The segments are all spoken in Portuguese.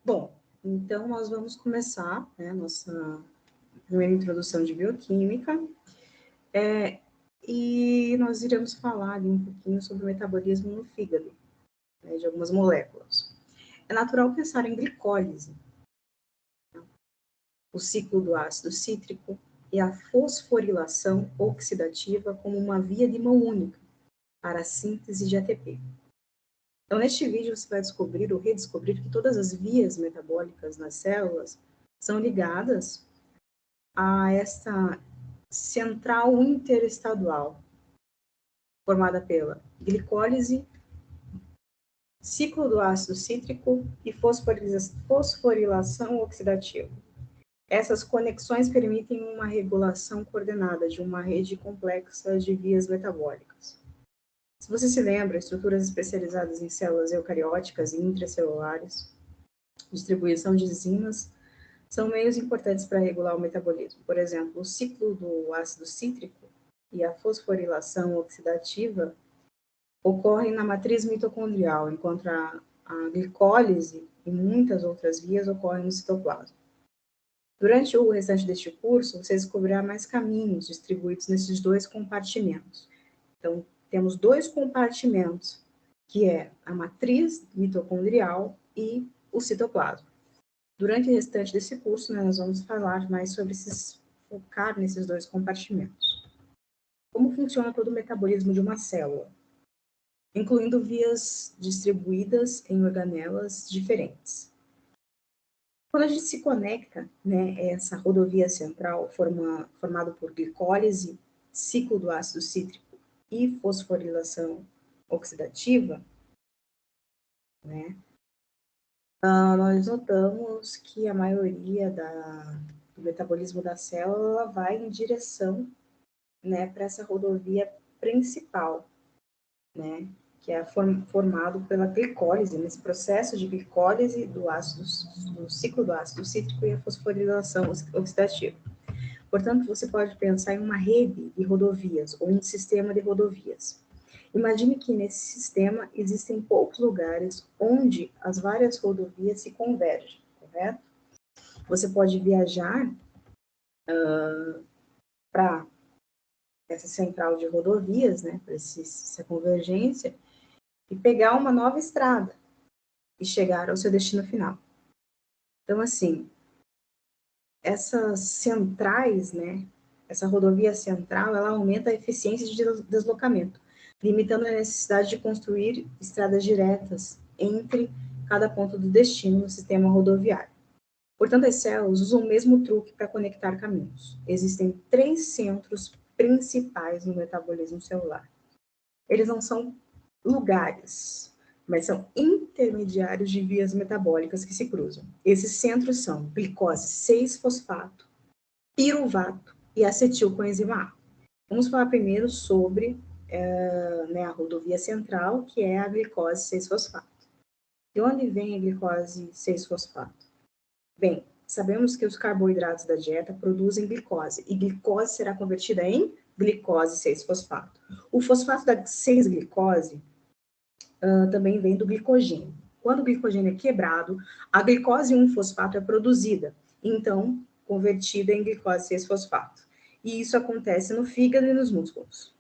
Bom, então nós vamos começar, né, nossa primeira introdução de bioquímica, e nós iremos falar ali um pouquinho sobre o metabolismo no fígado, né, de algumas moléculas. É natural pensar em glicólise, o ciclo do ácido cítrico e a fosforilação oxidativa como uma via de mão única para a síntese de ATP. Então, neste vídeo, você vai descobrir ou redescobrir que todas as vias metabólicas nas células são ligadas a esta central interestadual, formada pela glicólise, ciclo do ácido cítrico e fosforilação oxidativa. Essas conexões permitem uma regulação coordenada de uma rede complexa de vias metabólicas. Se você se lembra, estruturas especializadas em células eucarióticas e intracelulares, distribuição de enzimas, são meios importantes para regular o metabolismo. Por exemplo, o ciclo do ácido cítrico e a fosforilação oxidativa ocorrem na matriz mitocondrial, enquanto a glicólise e muitas outras vias ocorrem no citoplasma. Durante o restante deste curso, você descobrirá mais caminhos distribuídos nesses dois compartimentos. Então, temos dois compartimentos, que é a matriz mitocondrial e o citoplasma. Durante o restante desse curso, nós vamos falar mais sobre focar nesses dois compartimentos. Como funciona todo o metabolismo de uma célula, incluindo vias distribuídas em organelas diferentes. Quando a gente se conecta, né, essa rodovia central formada por glicólise, ciclo do ácido cítrico e fosforilação oxidativa, né, nós notamos que a maioria do metabolismo da célula vai em direção, né, para essa rodovia principal, né, que é formado pela glicólise, nesse processo de glicólise do ciclo do ácido cítrico e a fosforilação oxidativa. Portanto, você pode pensar em uma rede de rodovias ou um sistema de rodovias. Imagine que nesse sistema existem poucos lugares onde as várias rodovias se convergem, correto? Você pode viajar para essa central de rodovias, né, para essa convergência, e pegar uma nova estrada e chegar ao seu destino final. Então, assim, essas centrais, né, essa rodovia central, ela aumenta a eficiência de deslocamento, limitando a necessidade de construir estradas diretas entre cada ponto do destino no sistema rodoviário. Portanto, as células usam o mesmo truque para conectar caminhos. Existem 3 centros principais no metabolismo celular. Eles não são lugares, mas são intermediários de vias metabólicas que se cruzam. Esses centros são glicose 6-fosfato, piruvato e acetilcoenzima A. Vamos falar primeiro sobre né, a rodovia central, que é a glicose 6-fosfato. De onde vem a glicose 6-fosfato? Bem, sabemos que os carboidratos da dieta produzem glicose, e glicose será convertida em glicose 6-fosfato. O fosfato da 6-glicose também vem do glicogênio. Quando o glicogênio é quebrado, a glicose 1-fosfato é produzida, então convertida em glicose 6-fosfato. E isso acontece no fígado e nos músculos.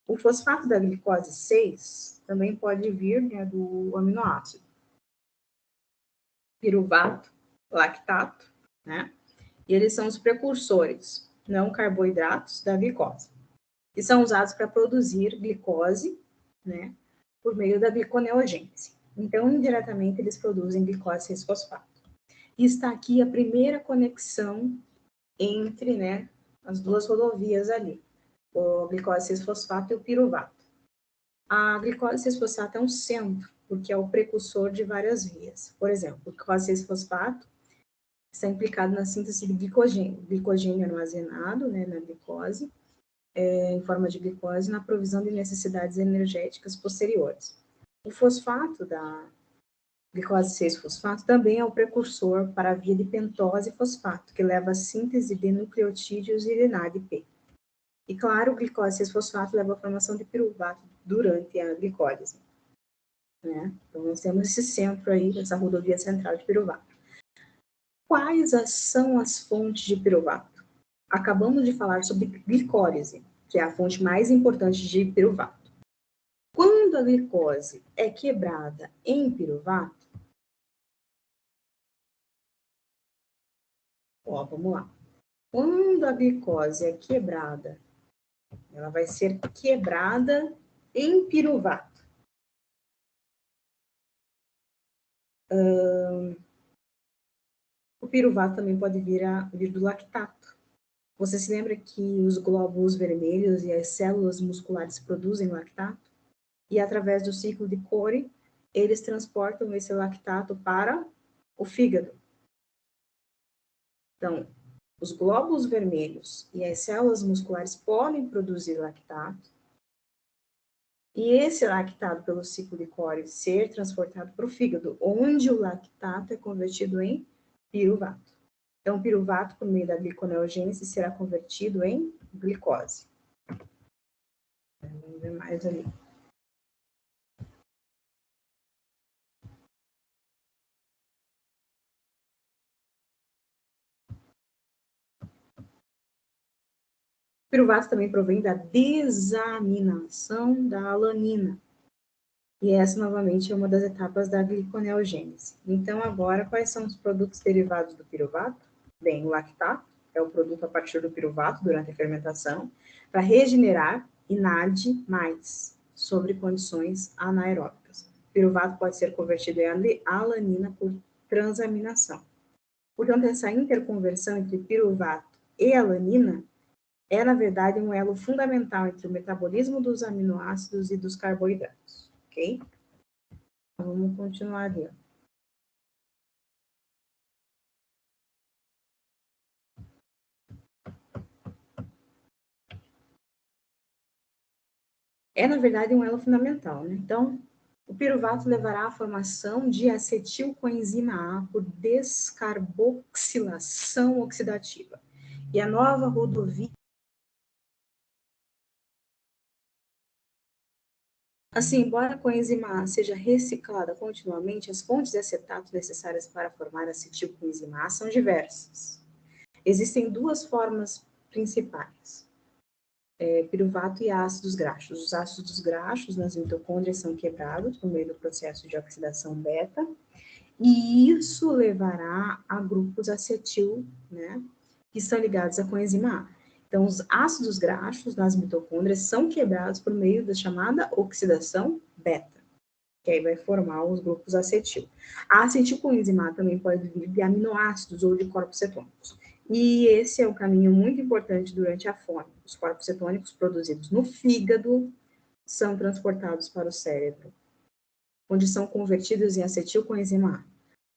O fosfato da glicose 6 também pode vir, né, do aminoácido piruvato, lactato, né? E eles são os precursores, não carboidratos, da glicose. E são usados para produzir glicose, né, por meio da gliconeogênese. Então, indiretamente, eles produzem glicose 6-fosfato. E está aqui a primeira conexão entre, né, as duas rodovias ali, o glicose 6-fosfato e o piruvato. A glicose 6-fosfato é um centro, porque é o precursor de várias vias. Por exemplo, o glicose 6-fosfato está implicado na síntese de glicogênio armazenado, né, na glicose, em forma de glicose, na provisão de necessidades energéticas posteriores. O fosfato da glicose 6-fosfato também é o precursor para a via de pentose fosfato, que leva à síntese de nucleotídeos e de NADP. E, claro, o glicose 6-fosfato leva à formação de piruvato durante a glicólise. né? Então, nós temos esse centro aí, essa rodovia central de piruvato. Quais são as fontes de piruvato? Acabamos de falar sobre glicólise, que é a fonte mais importante de piruvato. Quando a glicose é quebrada em piruvato, vamos lá. Quando a glicose é quebrada, ela vai ser quebrada em piruvato. O piruvato também pode vir do lactato. Você se lembra que os glóbulos vermelhos e as células musculares produzem lactato? E através do ciclo de Cori, eles transportam esse lactato para o fígado. Então, os glóbulos vermelhos e as células musculares podem produzir lactato, e esse lactato, pelo ciclo de Cori, ser transportado para o fígado, onde o lactato é convertido em piruvato. Então, o piruvato, por meio da gliconeogênese, será convertido em glicose. Vamos ver mais ali. O piruvato também provém da desaminação da alanina. E essa, novamente, é uma das etapas da gliconeogênese. Então, agora, quais são os produtos derivados do piruvato? Bem, o lactato é o produto a partir do piruvato durante a fermentação, para regenerar INAD+, sobre condições anaeróbicas. O piruvato pode ser convertido em alanina por transaminação. Portanto, essa interconversão entre piruvato e alanina é, na verdade, um elo fundamental entre o metabolismo dos aminoácidos e dos carboidratos, ok? Então, vamos continuar ali. É, na verdade, um elo fundamental, né? Então, o piruvato levará à formação de acetilcoenzima A por descarboxilação oxidativa. E a nova rodovia. Assim, embora a coenzima A seja reciclada continuamente, as fontes de acetato necessárias para formar acetilcoenzima A são diversas. Existem duas formas principais: piruvato e ácidos graxos. Os ácidos graxos nas mitocôndrias são quebrados por meio do processo de oxidação beta, e isso levará a grupos acetil, né, que estão ligados à coenzima A. Então, os ácidos graxos nas mitocôndrias são quebrados por meio da chamada oxidação beta, que aí vai formar os grupos acetil. A acetilcoenzima A também pode vir de aminoácidos ou de corpos cetônicos. E esse é um caminho muito importante durante a fome. Os corpos cetônicos produzidos no fígado são transportados para o cérebro, onde são convertidos em acetilcoenzima A.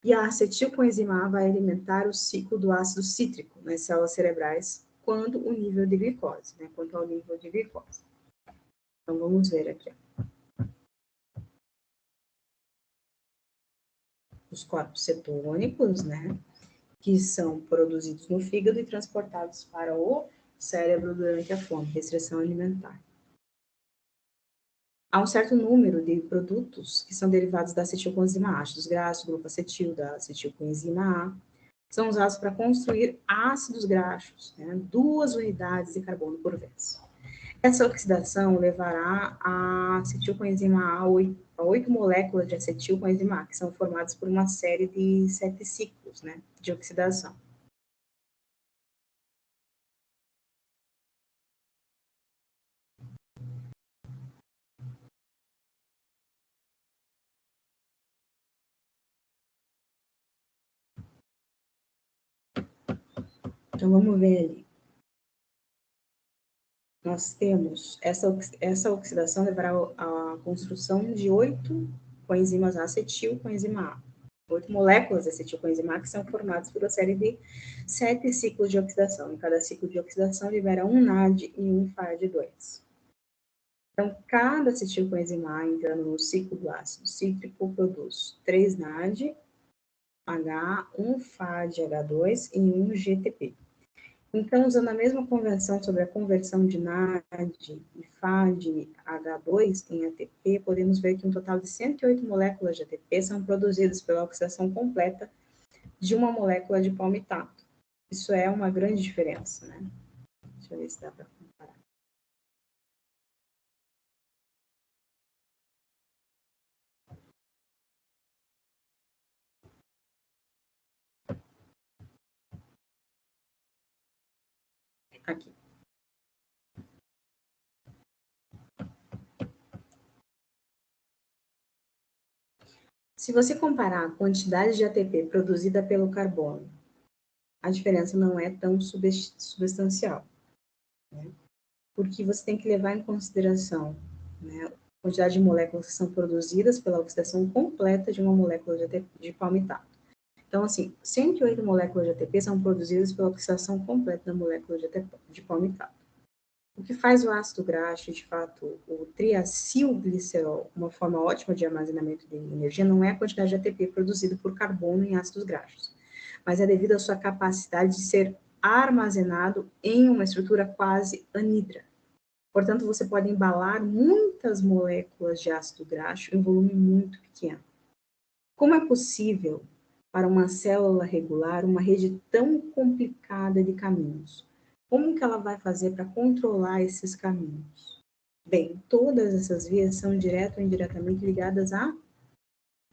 E a acetilcoenzima A vai alimentar o ciclo do ácido cítrico nas células cerebrais quanto ao nível de glicose, né? Quanto ao nível de glicose. Então, vamos ver aqui. Os corpos cetônicos, né? Que são produzidos no fígado e transportados para o cérebro durante a fome, restrição alimentar. Há um certo número de produtos que são derivados da acetilcoenzima A, ácidos graxos, grupo acetil da acetilcoenzima A, são usados para construir ácidos graxos, né, 2 unidades de carbono por vez. Essa oxidação levará a acetilcoenzima A a 8 moléculas de acetilcoenzima A, que são formadas por uma série de 7 ciclos, né, de oxidação. Então, vamos ver ali. Nós temos essa oxidação levará à construção de 8 coenzimas acetilcoenzima A. 8 moléculas de acetilcoenzima A que são formadas por uma série de 7 ciclos de oxidação. Em cada ciclo de oxidação libera um NAD e um FAD2. Então, cada acetilcoenzima A entrando no ciclo do ácido cítrico produz 3 NAD, H, 1 FAD H2 e 1 GTP. Então, usando a mesma convenção sobre a conversão de NAD e FAD-H2 em ATP, podemos ver que um total de 108 moléculas de ATP são produzidas pela oxidação completa de uma molécula de palmitato. Isso é uma grande diferença, né? Deixa eu ver se dá para comparar. Aqui. Se você comparar a quantidade de ATP produzida pelo carbono, a diferença não é tão substancial, né? Porque você tem que levar em consideração, né, a quantidade de moléculas que são produzidas pela oxidação completa de uma molécula de ATP, de palmitato. Então, assim, 108 moléculas de ATP são produzidas pela oxidação completa da molécula de ATP, de palmitato. O que faz o ácido graxo, de fato, o triacilglicerol, uma forma ótima de armazenamento de energia, não é a quantidade de ATP produzida por carbono em ácidos graxos, mas é devido à sua capacidade de ser armazenado em uma estrutura quase anidra. Portanto, você pode embalar muitas moléculas de ácido graxo em volume muito pequeno. Como é possível para uma célula regular uma rede tão complicada de caminhos? Como que ela vai fazer para controlar esses caminhos? Bem, todas essas vias são direta ou indiretamente ligadas à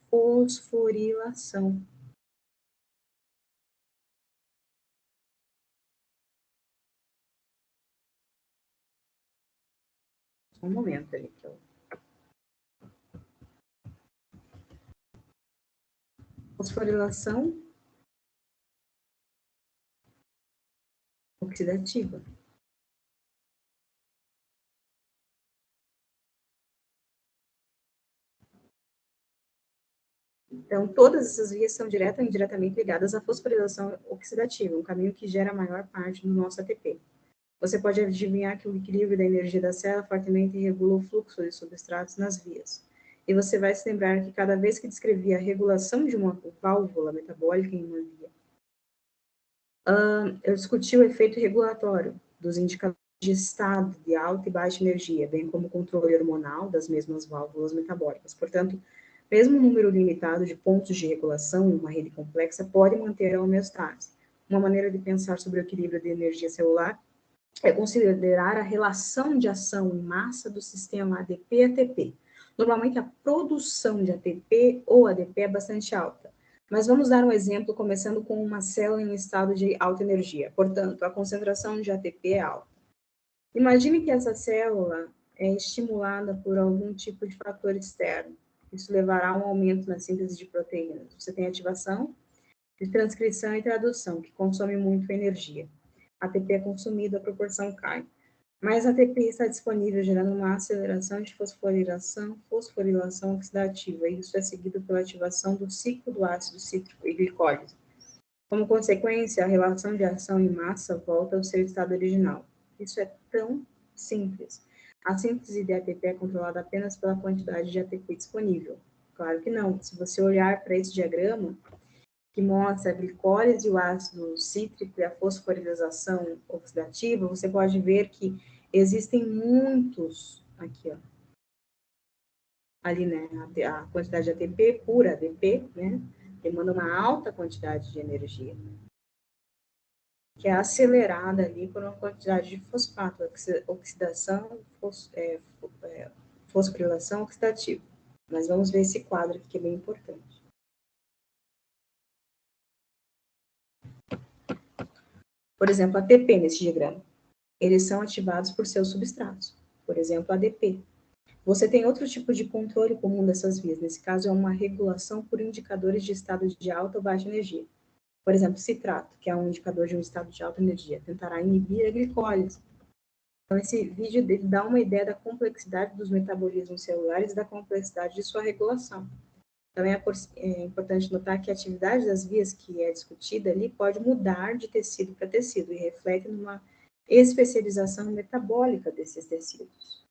fosforilação. Um momento ali. Fosforilação oxidativa. Então, todas essas vias são direta ou indiretamente ligadas à fosforilação oxidativa, um caminho que gera a maior parte do nosso ATP. Você pode adivinhar que o equilíbrio da energia da célula fortemente regula o fluxo de substratos nas vias. E você vai se lembrar que cada vez que descrevia a regulação de uma válvula metabólica em uma via, eu discuti o efeito regulatório dos indicadores de estado de alta e baixa energia, bem como o controle hormonal das mesmas válvulas metabólicas. Portanto, mesmo um número limitado de pontos de regulação em uma rede complexa pode manter a homeostase. Uma maneira de pensar sobre o equilíbrio de energia celular é considerar a relação de ação em massa do sistema ADP-ATP. Normalmente, a produção de ATP ou ADP é bastante alta. Mas vamos dar um exemplo, começando com uma célula em estado de alta energia. Portanto, a concentração de ATP é alta. Imagine que essa célula é estimulada por algum tipo de fator externo. Isso levará a um aumento na síntese de proteínas. Você tem ativação de transcrição e tradução, que consome muito energia. ATP é consumido, a proporção cai. Mas ATP está disponível, gerando uma aceleração de fosforilação oxidativa, e isso é seguido pela ativação do ciclo do ácido cítrico e glicólise. Como consequência, a relação de ação em massa volta ao seu estado original. Isso é tão simples. A síntese de ATP é controlada apenas pela quantidade de ATP disponível. Claro que não. Se você olhar para esse diagrama, que mostra a glicólise, o ácido cítrico e a fosforilação oxidativa, você pode ver que existem muitos, aqui, ó, ali, né, a quantidade de ATP, pura ADP, né, demanda uma alta quantidade de energia, que é acelerada ali por uma quantidade de fosfato, oxidação, fosforilação oxidativa. Mas vamos ver esse quadro aqui que é bem importante. Por exemplo, ATP nesse diagrama. Eles são ativados por seus substratos, por exemplo, ADP. Você tem outro tipo de controle comum dessas vias, nesse caso é uma regulação por indicadores de estado de alta ou baixa energia. Por exemplo, citrato, que é um indicador de um estado de alta energia, tentará inibir a glicólise. Então, esse vídeo dá uma ideia da complexidade dos metabolismos celulares e da complexidade de sua regulação. Também é importante notar que a atividade das vias que é discutida ali pode mudar de tecido para tecido e reflete numa especialização metabólica desses tecidos.